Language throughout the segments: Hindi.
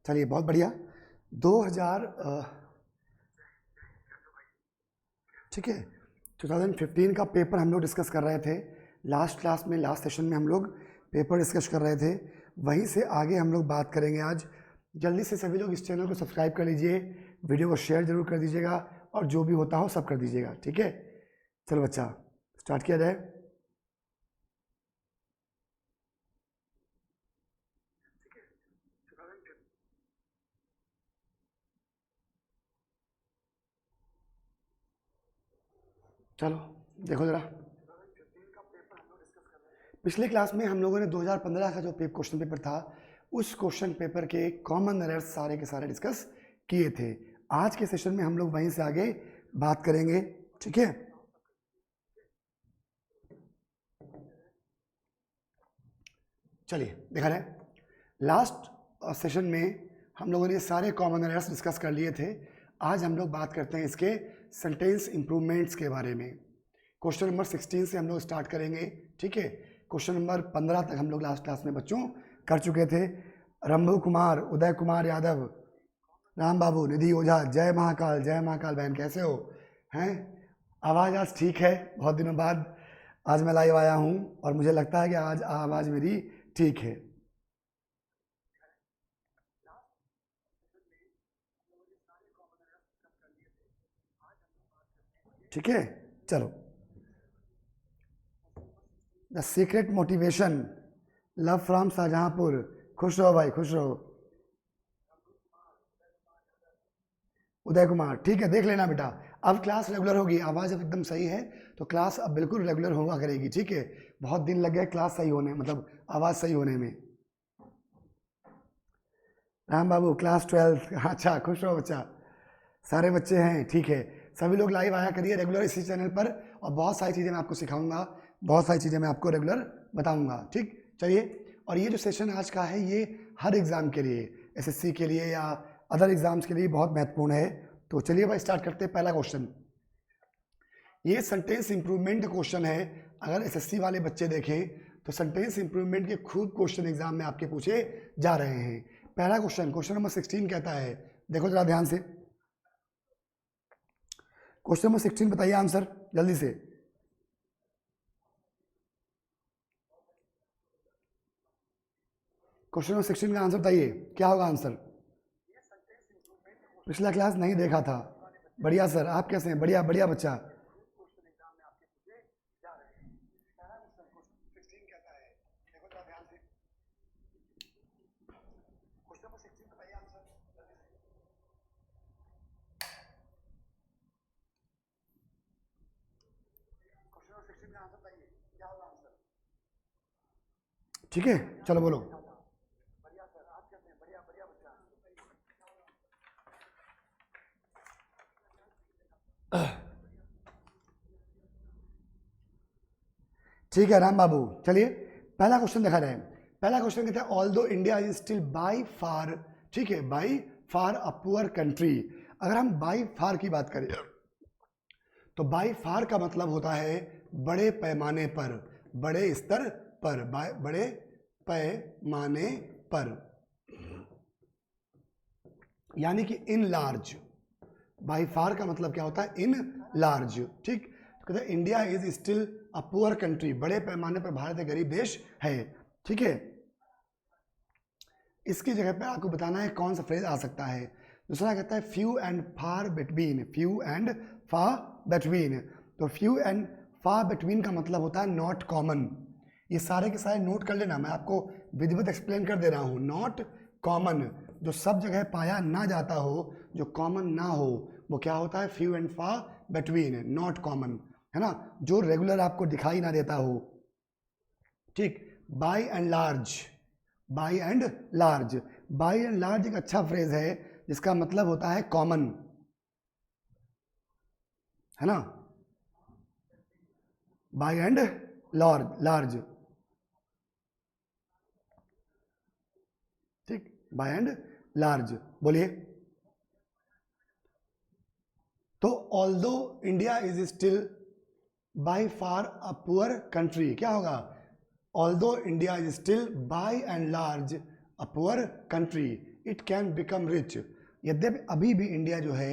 चलिए बहुत बढ़िया। 2000 ठीक है 2015 का पेपर हम लोग डिस्कस कर रहे थे। लास्ट क्लास में, लास्ट सेशन में हम लोग पेपर डिस्कस कर रहे थे, वहीं से आगे हम लोग बात करेंगे आज। जल्दी से सभी लोग इस चैनल को सब्सक्राइब कर लीजिए, वीडियो को शेयर जरूर कर दीजिएगा और जो भी होता हो सब कर दीजिएगा, ठीक है। चलो बच्चा स्टार्ट किया जाए। चलो देखो जरा, पिछले क्लास में हम लोगों ने 2015 का जो क्वेश्चन पेपर था, उस क्वेश्चन पेपर के कॉमन एरर्स सारे के सारे डिस्कस किए थे। आज के सेशन में हम लोग वहीं से आगे बात करेंगे, ठीक है। चलिए देखा जाए, लास्ट सेशन में हम लोगों ने सारे कॉमन एरर्स डिस्कस कर लिए थे। आज हम लोग बात करते हैं इसके सेंटेंस इंप्रूवमेंट्स के बारे में। क्वेश्चन नंबर 16 से हम लोग स्टार्ट करेंगे, ठीक है। क्वेश्चन नंबर 15 तक हम लोग लास्ट क्लास में बच्चों कर चुके थे। रंभू कुमार, उदय कुमार यादव, राम बाबू, निधि ओझा, जय महाकाल बहन, कैसे हो? हैं आवाज़ आज ठीक है? बहुत दिनों बाद आज मैं लाइव आया हूँ और मुझे लगता है कि आज आवाज़ मेरी ठीक है। ठीक है, चलो। The secret motivation, love from Shahjahanpur, खुश रहो भाई, खुश रहो। उदय कुमार, ठीक है, देख लेना बेटा, अब क्लास रेगुलर होगी, आवाज़ अब एकदम सही है तो क्लास अब बिल्कुल रेगुलर होगा करेगी, ठीक है। बहुत दिन लग गए क्लास सही होने, मतलब आवाज़ सही होने में। राम बाबू क्लास 12, अच्छा, खुश रहो बच्चा, सारे बच्चे हैं, ठीक है। सभी लोग लाइव आया करिए रेगुलर इसी चैनल पर, और बहुत सारी चीज़ें मैं आपको सिखाऊंगा, बहुत सारी चीज़ें मैं आपको रेगुलर बताऊंगा, ठीक। चलिए, और ये जो सेशन आज का है ये हर एग्ज़ाम के लिए, एसएससी के लिए या अदर एग्ज़ाम्स के लिए बहुत महत्वपूर्ण है। तो चलिए भाई स्टार्ट करते हैं। पहला क्वेश्चन, ये सेंटेंस इंप्रूवमेंट क्वेश्चन है। अगर एसएससी वाले बच्चे देखें तो सेंटेंस इंप्रूवमेंट के खूब क्वेश्चन एग्जाम में आपके पूछे जा रहे हैं। पहला क्वेश्चन, क्वेश्चन नंबर 16 कहता है, देखो जरा ध्यान से, क्वेश्चन नंबर 16 बताइए आंसर जल्दी से। क्वेश्चन नंबर 16 का आंसर बताइए, क्या होगा आंसर? पिछला क्लास नहीं देखा था, बढ़िया सर, आप कैसे हैं? बढ़िया बढ़िया बच्चा। ठीक है, चलो बोलो। ठीक है राम बाबू, चलिए पहला क्वेश्चन देखा जाए। पहला क्वेश्चन कहता है, ऑल दो इंडिया इज स्टिल बाई फार, ठीक है, by far a poor country. अगर हम बाई फार की बात करें तो बाई फार का मतलब होता है बड़े पैमाने पर, बड़े स्तर पर, बड़े पैमाने पर, यानी कि इन लार्ज। बाई फार का मतलब क्या होता है? इन लार्ज, ठीक। तो कहते हैं India is still a poor country, बड़े पैमाने पर भारत एक गरीब देश है, ठीक है। इसकी जगह पे आपको बताना है कौन सा फ्रेज आ सकता है। दूसरा कहता है few and far between, few and far between. तो फ्यू एंड फार बिटवीन का मतलब होता है नॉट कॉमन। ये सारे के सारे नोट कर लेना, मैं आपको विधिवत एक्सप्लेन कर दे रहा हूँ। नॉट कॉमन, जो सब जगह पाया ना जाता हो, जो कॉमन ना हो, वो क्या होता है? Few and far between, not common, है ना, जो रेगुलर आपको दिखाई ना देता हो, ठीक। By and large, by and large, by and large एक अच्छा फ्रेज है जिसका मतलब होता है कॉमन, है ना, बाई एंड लार्ज, ठीक, बाय एंड लार्ज, बोलिए। तो although India is still by far a poor country, क्या होगा? Although India is still by and large a poor country, it can become rich. यद्यपि अभी भी इंडिया जो है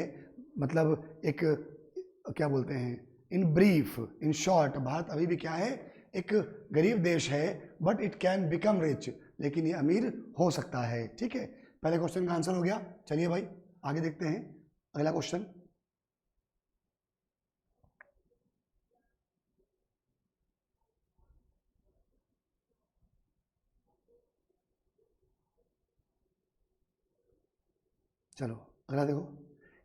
मतलब एक क्या बोलते हैं, in brief in short, Bharat अभी भी क्या है, एक गरीब देश है, but it can become rich, लेकिन ये अमीर हो सकता है। ठीक है, पहले क्वेश्चन का आंसर हो गया। चलिए भाई आगे देखते हैं अगला क्वेश्चन। चलो अगला देखो,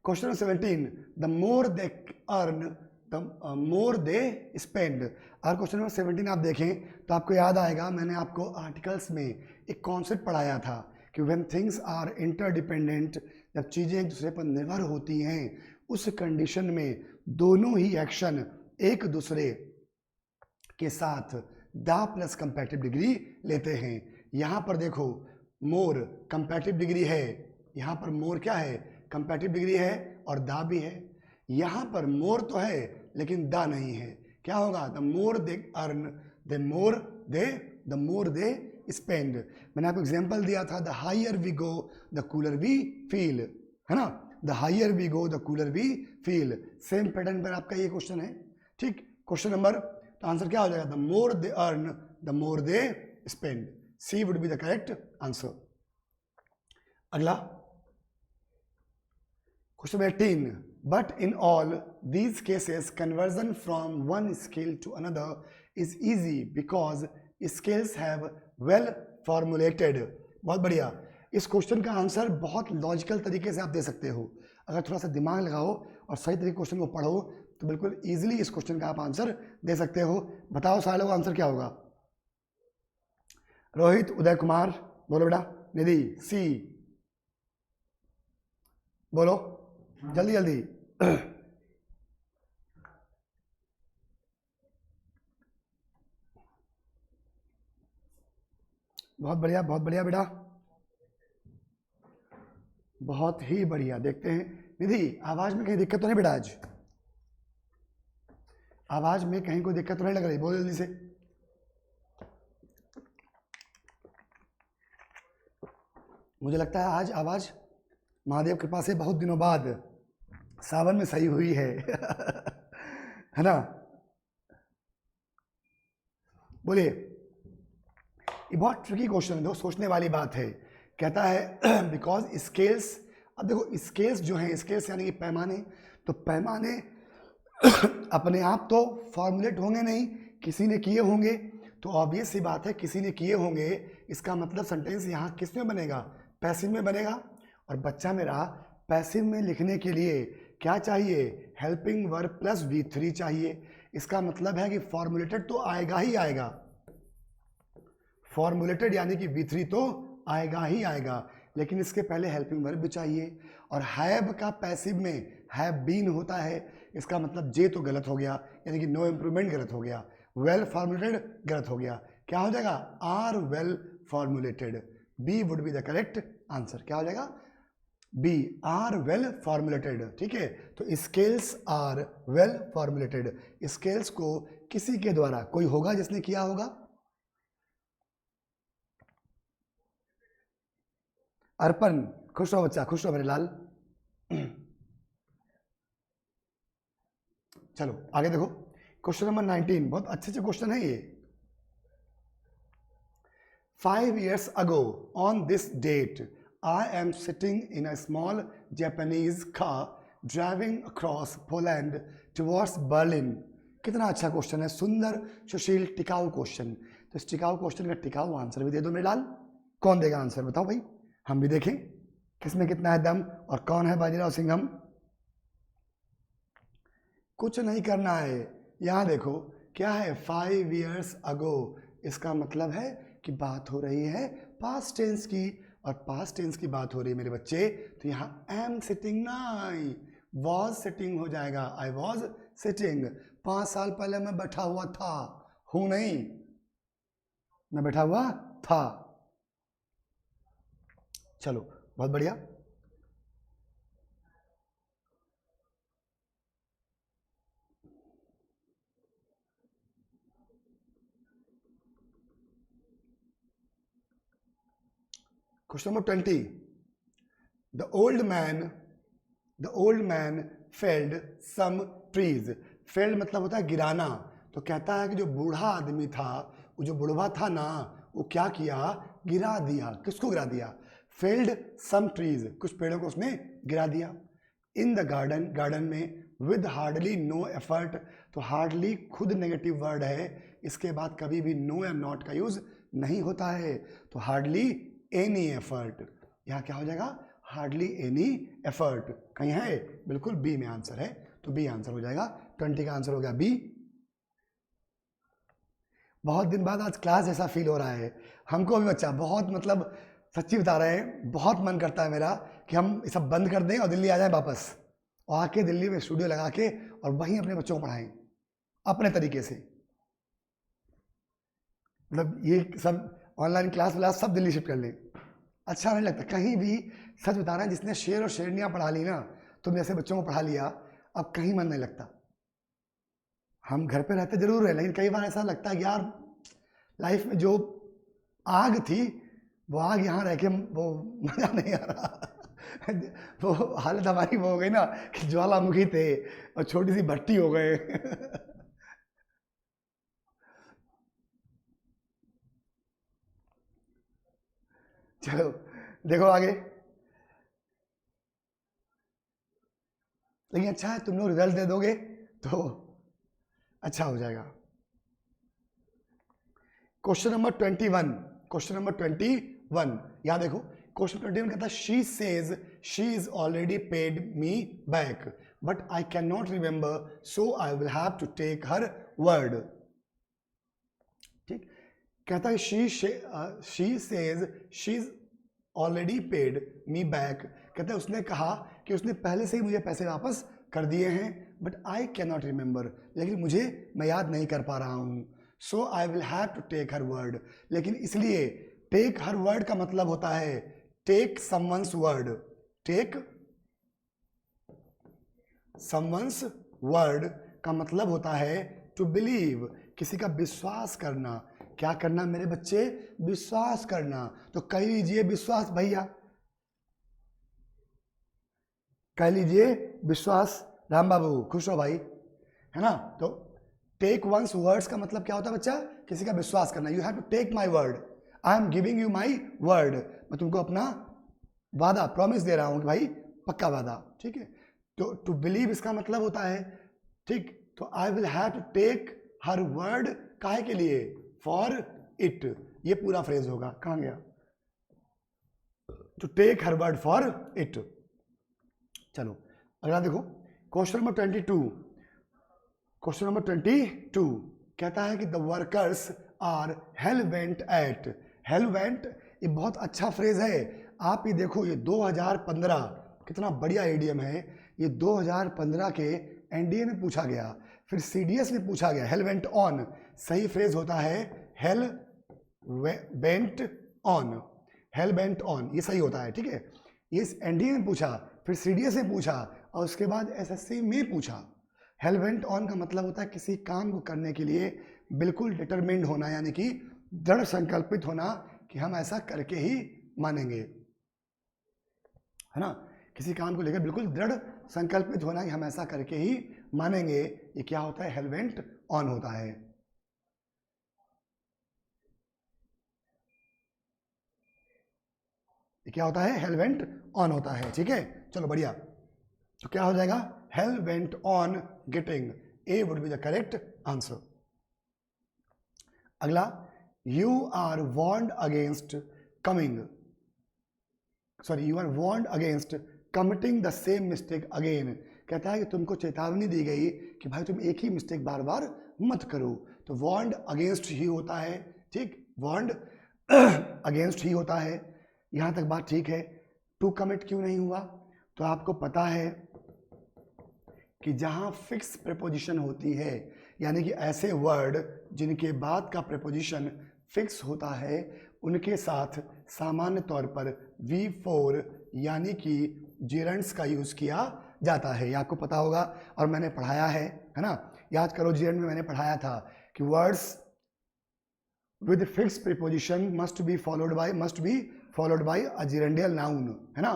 question 17, the more they earn the more they spend. अगर क्वेश्चन नंबर 17 आप देखें तो आपको याद आएगा, मैंने आपको आर्टिकल्स में एक कॉन्सेप्ट पढ़ाया था कि व्हेन थिंग्स आर इंटरडिपेंडेंट, जब चीज़ें एक दूसरे पर निर्भर होती हैं, उस कंडीशन में दोनों ही एक्शन एक दूसरे के साथ द प्लस कंपैरेटिव डिग्री लेते हैं। यहाँ पर देखो मोर कंपैरेटिव डिग्री है, यहाँ पर मोर क्या है, कंपैरेटिव डिग्री है, और दा भी है। यहाँ पर मोर तो है लेकिन दा नहीं है। क्या होगा, the more they earn the more they spend. मैंने आपको एग्जांपल दिया था, the higher we go the cooler we feel, है ना, the higher we go the cooler we feel. Same pattern पर आपका ये क्वेश्चन है। ठीक, क्वेश्चन नंबर, तो आंसर क्या हो जाएगा, the more they earn the more they spend. C would be the correct answer. अगला question 18, but in all these cases conversion from one scale to another is easy because scales have well formulated. बहुत बढ़िया, इस क्वेश्चन का आंसर बहुत लॉजिकल तरीके से आप दे सकते हो। अगर थोड़ा सा दिमाग लगाओ और सही तरीके क्वेश्चन को पढ़ो तो बिल्कुल इजीली इस क्वेश्चन का आप आंसर दे सकते हो। बताओ सारे लोग आंसर क्या होगा। रोहित, उदय कुमार, बोलो बेटा। निधि, सी, बोलो जल्दी जल्दी। बहुत बढ़िया बेटा, बहुत ही बढ़िया। देखते हैं निधि, आवाज में कहीं दिक्कत तो नहीं बेटा, आज आवाज में कहीं कोई दिक्कत तो नहीं लग रही, बोल जल्दी से। मुझे लगता है आज आवाज महादेव कृपा से बहुत दिनों बाद सावन में सही हुई है है ना। बोलिए, ये बहुत ट्रिकी क्वेश्चन है, दो सोचने वाली बात है। कहता है बिकॉज स्केल्स, अब देखो स्केल्स जो हैं, स्केल्स यानी कि पैमाने, तो पैमाने अपने आप तो फॉर्मुलेट होंगे नहीं, किसी ने किए होंगे, तो ऑब्वियस सी बात है किसी ने किए होंगे। इसका मतलब सेंटेंस यहाँ किस में बनेगा, पैसिव में बनेगा। और बच्चा मेरा पैसिव में लिखने के लिए क्या चाहिए, हेल्पिंग वर्ब प्लस V3 चाहिए। इसका मतलब है कि फॉर्मुलेटेड तो आएगा ही आएगा, फॉर्मुलेटेड यानी कि V3 तो आएगा ही आएगा, लेकिन इसके पहले हेल्पिंग वर्ब भी चाहिए। और हैव का पैसिव में हैव बीन होता है, इसका मतलब जे तो गलत हो गया, यानी कि नो इम्प्रूवमेंट गलत हो गया, वेल फॉर्मुलेटेड गलत हो गया। क्या हो जाएगा, are well formulated. B would be the correct answer. क्या हो जाएगा, बी, आर वेल फॉर्मुलेटेड। ठीक है, तो scales are well formulated. Scales को किसी के द्वारा, कोई होगा जिसने किया होगा। अर्पण, खुश रहो बच्चा, खुश रहो मेरे लाल। चलो आगे देखो, क्वेश्चन नंबर 19, बहुत अच्छे से क्वेश्चन है ये। 5 years ago on this date I am sitting in a small Japanese car driving across Poland towards Berlin। कितना अच्छा क्वेश्चन है, सुंदर सुशील टिकाऊ क्वेश्चन। तो इस टिकाऊ क्वेश्चन का टिकाऊ आंसर भी दे दो मेरे लाल। कौन देगा आंसर, बताओ भाई, हम भी देखें किसमें कितना है दम और कौन है बाजीराव सिंघम। कुछ नहीं करना है, यहाँ देखो क्या है, 5 years ago, इसका मतलब है कि बात हो रही है पास्ट टेंस की, और पास्ट टेंस की बात हो रही है मेरे बच्चे, तो यहाँ एम सिटिंग नहीं, वॉज सिटिंग हो जाएगा। आई वॉज सिटिंग, 5 साल पहले मैं बैठा हुआ था, हूं नहीं, मैं बैठा हुआ था। चलो बहुत बढ़िया। Question number 20, the old man felled some trees. Felled मतलब होता है गिराना। तो कहता है कि जो बूढ़ा आदमी था, वो जो बुढ़वा था ना, वो क्या किया, गिरा दिया। किसको गिरा दिया? फेल्ड सम ट्रीज, कुछ पेड़ों को उसने गिरा दिया। इन द गार्डन में विद हार्डली नो एफर्ट। तो हार्डली खुद नेगेटिव वर्ड है, इसके बाद कभी भी नो या नॉट का यूज नहीं होता है। तो हार्डली एनी एफर्ट, यहाँ क्या हो जाएगा, हार्डली एनी एफर्ट। कहीं है? बिल्कुल बी में आंसर है, तो बी आंसर हो जाएगा। 20 का आंसर हो गया बी। बहुत दिन बाद आज क्लास जैसा फील हो रहा है हमको भी बच्चा, बहुत मतलब सच्ची बता रहे हैं, बहुत मन करता है मेरा कि हम ये सब बंद कर दें और दिल्ली आ जाएं वापस, और आके दिल्ली में स्टूडियो लगा के और वहीं अपने बच्चों को पढ़ाएं अपने तरीके से। मतलब ये सब ऑनलाइन क्लास व्लास सब दिल्ली शिफ्ट कर लें, अच्छा नहीं लगता कहीं भी। सच बता रहे हैं, जिसने शेर और शेरनियाँ पढ़ा ली ना, तुम जैसे बच्चों को पढ़ा लिया, अब कहीं मन नहीं लगता। हम घर पे रहते जरूर है, लेकिन कई बार ऐसा लगता है कि यार लाइफ में जो आग थी, वो आग यहाँ रह के वो मजा नहीं आ रहा। वो हालत हमारी वो हो गई ना कि ज्वालामुखी थे और छोटी सी भट्टी हो गए। चलो देखो आगे। लेकिन अच्छा है, तुम लोग रिजल्ट दे दोगे तो अच्छा हो जाएगा। क्वेश्चन नंबर 21, याद देखो। क्वेश्चन 21 कहता है she says she is already paid me back but I can not remember so I will have to take her word. ठीक, कहता है she says she is already paid me back. कहता है उसने कहा कि उसने पहले से ही मुझे पैसे वापस कर दिए हैं, but I can not remember, लेकिन मैं याद नहीं कर पा रहा हूं। So I will have to take her word, लेकिन इसलिए टेक हर वर्ड का मतलब होता है take someone's word. Take someone's word का मतलब होता है टू बिलीव, किसी का विश्वास करना। क्या करना मेरे बच्चे? विश्वास करना। तो कह लीजिए विश्वास भैया, कह लीजिए विश्वास। राम बाबू खुश हो भाई, है ना। तो टेक वंस वर्ड्स का मतलब क्या होता है बच्चा? किसी का विश्वास करना। You have to take my word, I am giving you my word. मैं तुमको अपना वादा, प्रॉमिस दे रहा हूं कि भाई पक्का वादा, ठीक है। तो टू बिलीव इसका मतलब होता है, ठीक। तो I will have to take her word, काहे के लिए? For it. ये पूरा फ्रेज होगा। कहां गया? To take her word for it. चलो अगला देखो, क्वेश्चन नंबर 22। क्वेश्चन नंबर 22 कहता है कि the workers are hell bent at. Hell bent ये बहुत अच्छा फ्रेज है। आप ये देखो, ये 2015 कितना बढ़िया एडीएम है। ये 2015 के एनडीए में पूछा गया, फिर सीडीएस में पूछा गया। हेल वेंट ऑन सही फ्रेज होता है hello went on. Hello went on ये सही होता है, ठीक है। ये एनडीए में पूछा, फिर सीडीएस में पूछा, और उसके बाद एसएससी में पूछा। हेल वेंट ऑन का मतलब होता है किसी काम को करने के लिए बिल्कुल डिटरमिन्ड होना, यानी कि दृढ़ संकल्पित होना कि हम ऐसा करके ही मानेंगे, है ना। किसी काम को लेकर बिल्कुल दृढ़ संकल्पित होना कि हम ऐसा करके ही मानेंगे, ये क्या होता है? हेल वेंट ऑन होता है। ये क्या होता है? हेल वेंट ऑन होता है, ठीक है। चलो बढ़िया। तो क्या हो जाएगा? He'll went on getting, A would be the correct answer. अगला, you are warned against coming, sorry you are warned against committing the same mistake again. कहता है कि तुमको चेतावनी दी गई कि भाई तुम एक ही मिस्टेक बार बार मत करो। तो वार्नड अगेंस्ट ही होता है, ठीक। वार्नड अगेंस्ट ही होता है, यहां तक बात ठीक है। टू कमिट क्यों नहीं हुआ? तो आपको पता है कि जहां फिक्स प्रेपोजिशन होती है, यानी कि ऐसे वर्ड जिनके बाद का प्रेपोजिशन फिक्स होता है, उनके साथ सामान्य तौर पर V4 यानी कि जेरेंट्स का यूज किया जाता है। ये आपको पता होगा और मैंने पढ़ाया है ना। याद करो, जेरेंट में मैंने पढ़ाया था कि words with fix preposition must be followed by a gerundial noun, है ना।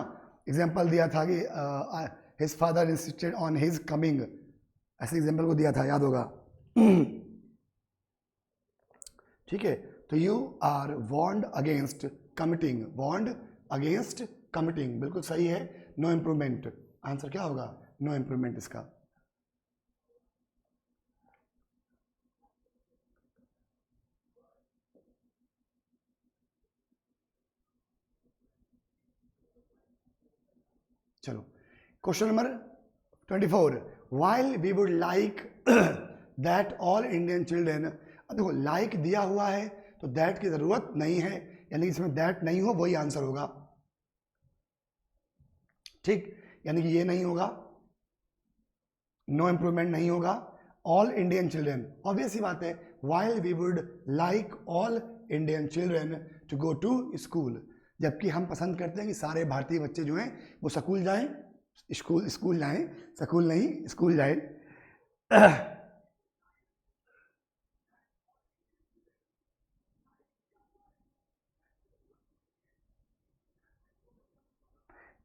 एग्जाम्पल दिया था कि his father insisted on his coming, ऐसे एग्जाम्पल को दिया था, याद होगा। ठीक है, तो you are warned against committing, warned against committing, बिल्कुल सही है। नो इम्प्रूवमेंट, आंसर क्या होगा? नो इम्प्रूवमेंट इसका। चलो, question number 24, while we would like that all Indian children, अब देखो लाइक दिया हुआ है तो दैट की जरूरत नहीं है, यानी इसमें दैट नहीं हो वही आंसर होगा। ठीक, यानी कि ये नहीं होगा, नो इम्प्रूवमेंट नहीं होगा, ऑल इंडियन चिल्ड्रेन, ऑब्वियस ही बात है, while we would like all Indian children to go to school, जबकि हम पसंद करते हैं कि सारे भारतीय बच्चे जो हैं वो स्कूल जाएं, स्कूल जाएं, स्कूल नहीं स्कूल जाएं।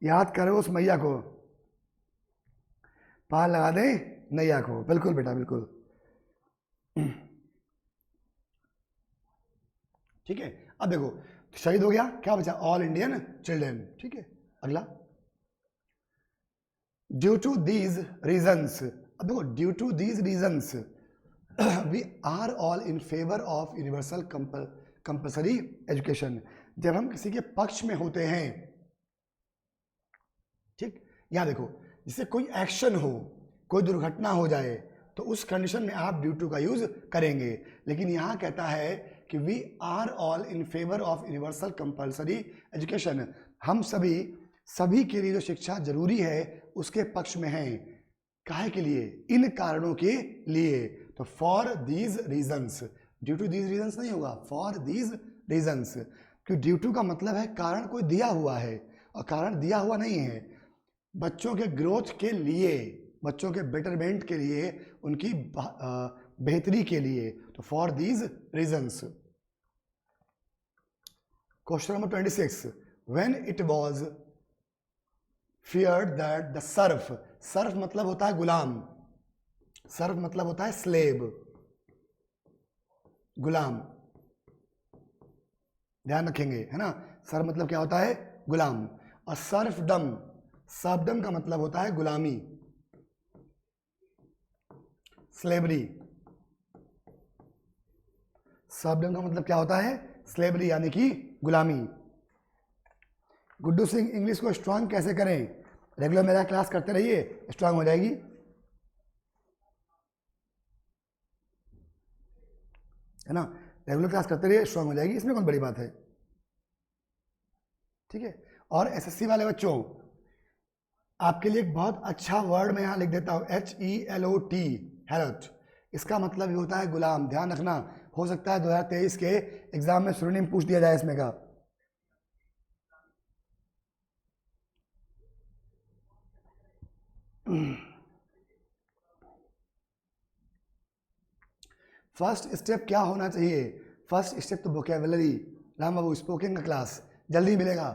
याद करो उस मैया को, पार लगा दे नैया को, बिल्कुल बेटा बिल्कुल। ठीक है, अब देखो शहीद हो गया, क्या बचा? All Indian children. ठीक है, अगला, ड्यू टू दीज रीजन्स, अब देखो due to these reasons we are all in favour of universal compulsory education, जब हम किसी के पक्ष में होते हैं, ठीक, यहाँ देखो जिससे कोई एक्शन हो, कोई दुर्घटना हो जाए, तो उस कंडीशन में आप ड्यू टू का यूज करेंगे, लेकिन यहाँ कहता है कि we are all in favour of universal compulsory education, हम सभी के लिए जो शिक्षा जरूरी है उसके पक्ष में हैं, काहे के लिए? इन कारणों के लिए, तो for these reasons, due to these reasons नहीं होगा, फॉर दीज रीजन्स, क्योंकि ड्यू टू का मतलब है कारण कोई दिया हुआ है, और कारण दिया हुआ नहीं है, बच्चों के ग्रोथ के लिए, बच्चों के बेटरमेंट के लिए, उनकी बेहतरी के लिए, तो for these reasons. Question number 26, when it was feared that the serf, serf मतलब होता है गुलाम, सर्फ मतलब होता है स्लेव, गुलाम, ध्यान रखेंगे, है ना, सर्फ मतलब क्या होता है? गुलाम, और सर्फडम, सर्फडम का मतलब होता है गुलामी, स्लेवरी, सर्फडम का मतलब क्या होता है? स्लेवरी, यानी कि गुलामी। गुड्डू सिंह इंग्लिश को स्ट्रांग कैसे करें? रेगुलर मेरा क्लास करते रहिए, स्ट्रांग हो जाएगी। है ना, रेगुलर क्लास करते रहिए, स्ट्रांग हो जाएगी, इसमें कौन बड़ी बात है। ठीक है, और एसएससी वाले बच्चों, आपके लिए एक बहुत अच्छा वर्ड मैं यहाँ लिख देता हूँ, HELOT, हेलोट, इसका मतलब ही होता है गुलाम, ध्यान रखना, हो सकता है 2023 के एग्जाम में सिनोनिम पूछ दिया जाए इसमें का। फर्स्ट स्टेप क्या होना चाहिए? फर्स्ट स्टेप तो वोकेबुलरी, राम बाबू स्पोकन का क्लास जल्दी मिलेगा,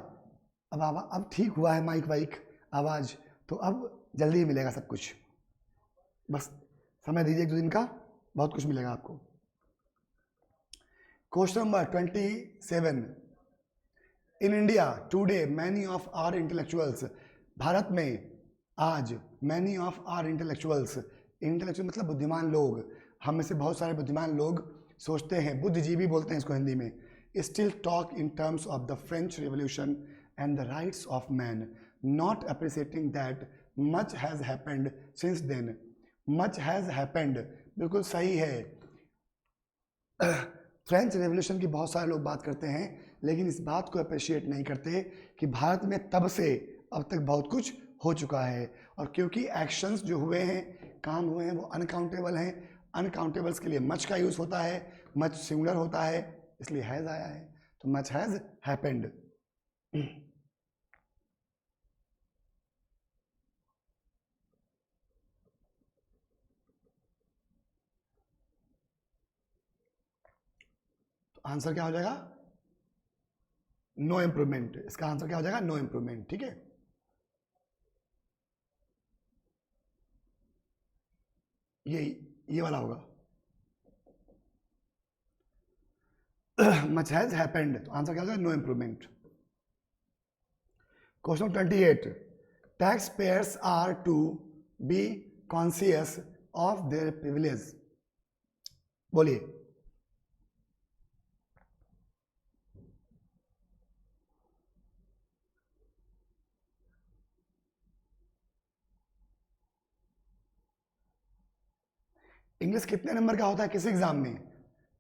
अब ठीक हुआ है माइक वाइक आवाज़, तो अब जल्दी मिलेगा सब कुछ, बस समय दीजिए 1-2 दिन का, बहुत कुछ मिलेगा आपको। Question number 27, in India today many of our intellectuals, भारत में आज many of our intellectuals, intellectual मतलब बुद्धिमान लोग, हम में से बहुत सारे बुद्धिमान लोग सोचते हैं, बुद्धिजीवी बोलते हैं इसको हिंदी में, still talk in terms of the French revolution and the rights of man, not appreciating that much has happened since then, much has happened, बिल्कुल सही है। फ्रेंच रेवोल्यूशन की बहुत सारे लोग बात करते हैं, लेकिन इस बात को अप्रिशिएट नहीं करते कि भारत में तब से अब तक बहुत कुछ हो चुका है, और क्योंकि एक्शंस जो हुए हैं, काम हुए हैं, वो अनकाउंटेबल हैं, अनकाउंटेबल्स के लिए मच का यूज़ होता है, मच सिंगुलर होता है, इसलिए हैज़ आया है, तो मच हैज़ हैपेंड। तो आंसर क्या हो जाएगा? नो इम्प्रूवमेंट, इसका आंसर क्या हो जाएगा? No improvement. ठीक है, ये वाला होगा। मच हैज हैपेंड, तो आंसर क्या होगा? No improvement. Question 28, tax payers are to be conscious of their privilege. बोलिए। इंग्लिश कितने नंबर का होता है किस एग्जाम में?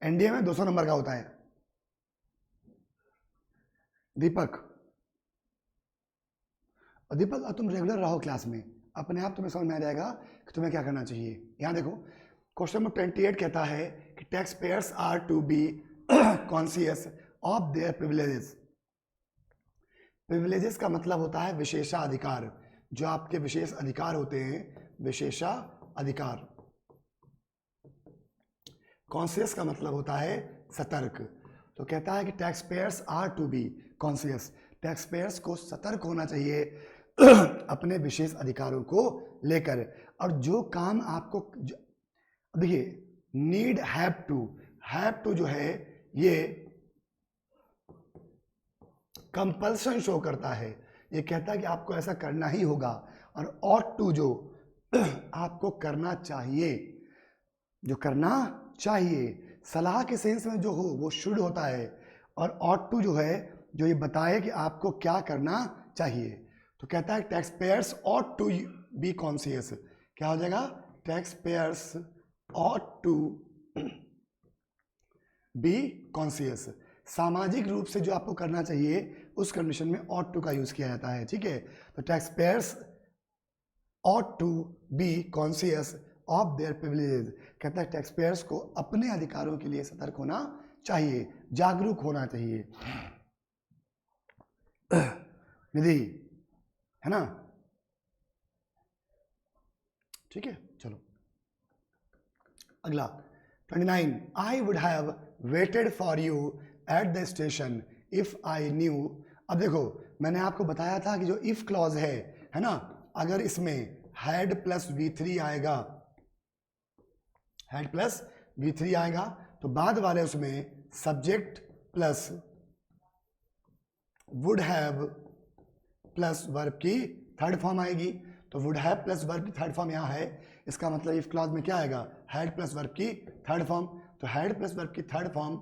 एनडीए में 200 नंबर का होता है। दीपक, और दीपक तुम रेगुलर रहो क्लास में, अपने आप तुम्हें समझ में आ जाएगा कि तुम्हें क्या करना चाहिए। यहाँ देखो क्वेश्चन नंबर 28 कहता है कि tax payers are to be conscious of their privileges. Privileges का मतलब होता है विशेषाधिकार, जो आपके विशेष अधिकार होते हैं, विशेषाधिकार। कॉन्शियस का मतलब होता है सतर्क। तो कहता है कि tax payers are to be conscious, tax payers को सतर्क होना चाहिए अपने विशेष अधिकारों को लेकर। और जो काम आपको, देखिए नीड, हैव टू जो है ये कंपल्सन शो करता है, ये कहता है कि आपको ऐसा करना ही होगा। और ऑट टू जो आपको करना चाहिए, जो करना चाहिए, सलाह के सेंस में जो हो वो शुड होता है। और ऑट टू जो है जो ये बताए कि आपको क्या करना चाहिए। तो कहता है tax payers ought to be conscious. क्या हो जाएगा? Tax payers ought to be conscious. सामाजिक रूप से जो आपको करना चाहिए उस कंडीशन में ऑट टू का यूज किया जाता है। ठीक है, तो tax payers ought to be conscious of their privileges. कहता है टैक्स पेयर्स को अपने अधिकारों के लिए सतर्क होना चाहिए, जागरूक होना चाहिए। निधि, है ना? ठीक है, चलो अगला 29, I would have waited for you at the station if I knew. अब देखो मैंने आपको बताया था कि जो इफ क्लॉज है ना, अगर इसमें हैड प्लस V3 आएगा, हैड प्लस V3 आएगा तो बाद वाले उसमें subject plus would have plus verb की थर्ड फॉर्म आएगी। तो वुड हैव प्लस वर्ब की थर्ड फॉर्म यहाँ है, इसका मतलब इफ क्लॉज में क्या आएगा? हैड प्लस वर्ब की थर्ड फॉर्म। तो हैड प्लस वर्ब की third form,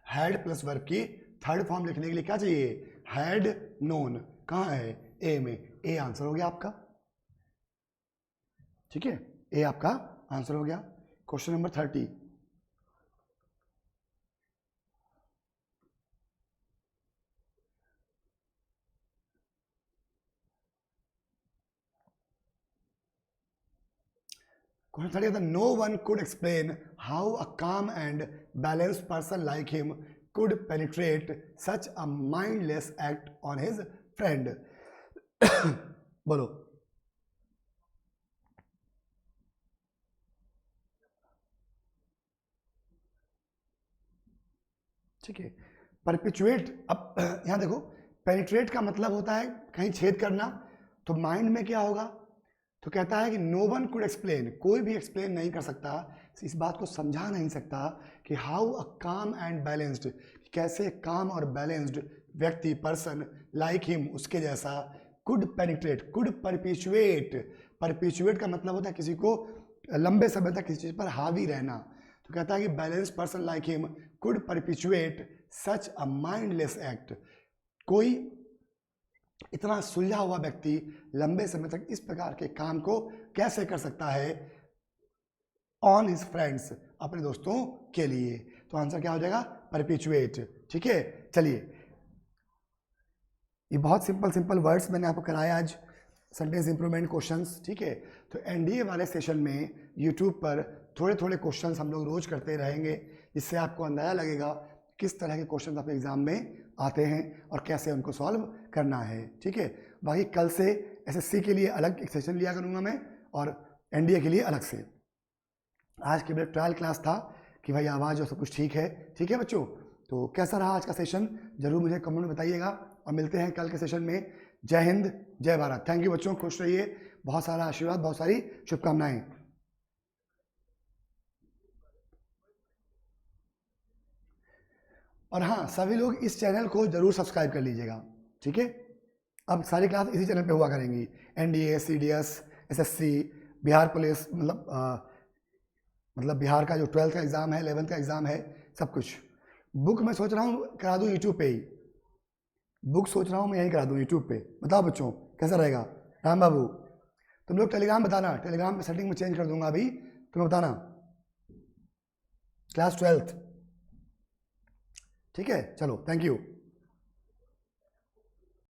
had plus verb की थर्ड फॉर्म लिखने के लिए क्या चाहिए? Had known. कहाँ है? ए में। ए आंसर हो गया आपका। ठीक है, ए आपका आंसर हो गया। क्वेश्चन नंबर 30, क्वेश्चन 30 था, no one could explain how a calm and balanced person like him could penetrate such a mindless act on his friend. बोलो। ठीक है, परपिचुएट। अब यहाँ देखो पेनिट्रेट का मतलब होता है कहीं छेद करना, तो माइंड में क्या होगा? तो कहता है कि नो वन कुड एक्सप्लेन, कोई भी एक्सप्लेन नहीं कर सकता, इस बात को समझा नहीं सकता कि how a calm and balanced, कैसे काम और बैलेंस्ड व्यक्ति, पर्सन लाइक हिम, उसके जैसा, कुड पेनिट्रेट, कुड परपिचुएट। परपिचुएट का मतलब होता है किसी को लंबे समय तक किसी चीज़ पर हावी रहना। तो कहता है कि balanced person like him could perpetuate such a mindless act, कोई इतना सुलझा हुआ व्यक्ति लंबे समय तक इस प्रकार के काम को कैसे कर सकता है? ऑन हिज फ्रेंड्स, अपने दोस्तों के लिए। तो आंसर क्या हो जाएगा? परपिचुएट। ठीक है, चलिए ये बहुत सिंपल वर्ड्स मैंने आपको कराया आज, सेंटेंस इंप्रूवमेंट क्वेश्चंस। ठीक है, तो एनडीए वाले सेशन में यूट्यूब पर थोड़े थोड़े क्वेश्चंस हम लोग रोज करते रहेंगे, जिससे आपको अंदाजा लगेगा किस तरह के क्वेश्चन आपके एग्जाम में आते हैं और कैसे उनको सॉल्व करना है। ठीक है, बाकी कल से एसएससी के लिए अलग एक सेशन लिया करूँगा मैं और एनडीए के लिए अलग से। आज के लिए ट्रायल क्लास था कि भाई आवाज़ और सब कुछ ठीक है। ठीक है बच्चों, तो कैसा रहा आज का सेशन जरूर मुझे कमेंट में बताइएगा और मिलते हैं कल के सेशन में। जय हिंद, जय भारत। थैंक यू बच्चों, खुश रहिए, बहुत सारा आशीर्वाद, बहुत सारी शुभकामनाएं। और हाँ, सभी लोग इस चैनल को जरूर सब्सक्राइब कर लीजिएगा, ठीक है। अब सारी क्लास इसी चैनल पे हुआ करेंगी, NDA, CDS, SSC, Bihar police, मतलब बिहार का जो 12th का एग्ज़ाम है, 11th का एग्ज़ाम है, सब कुछ। बुक मैं सोच रहा हूँ करा दूँ यूट्यूब पे ही, बुक सोच रहा हूँ मैं यही करा दूँ यूट्यूब पे। बताओ बच्चों कैसा रहेगा? राम बाबू तुम लोग टेलीग्राम बताना, टेलीग्राम पे सेटिंग में चेंज कर दूंगा अभी, तुम्हें बताना। क्लास 12th, ठीक है, चलो थैंक यू।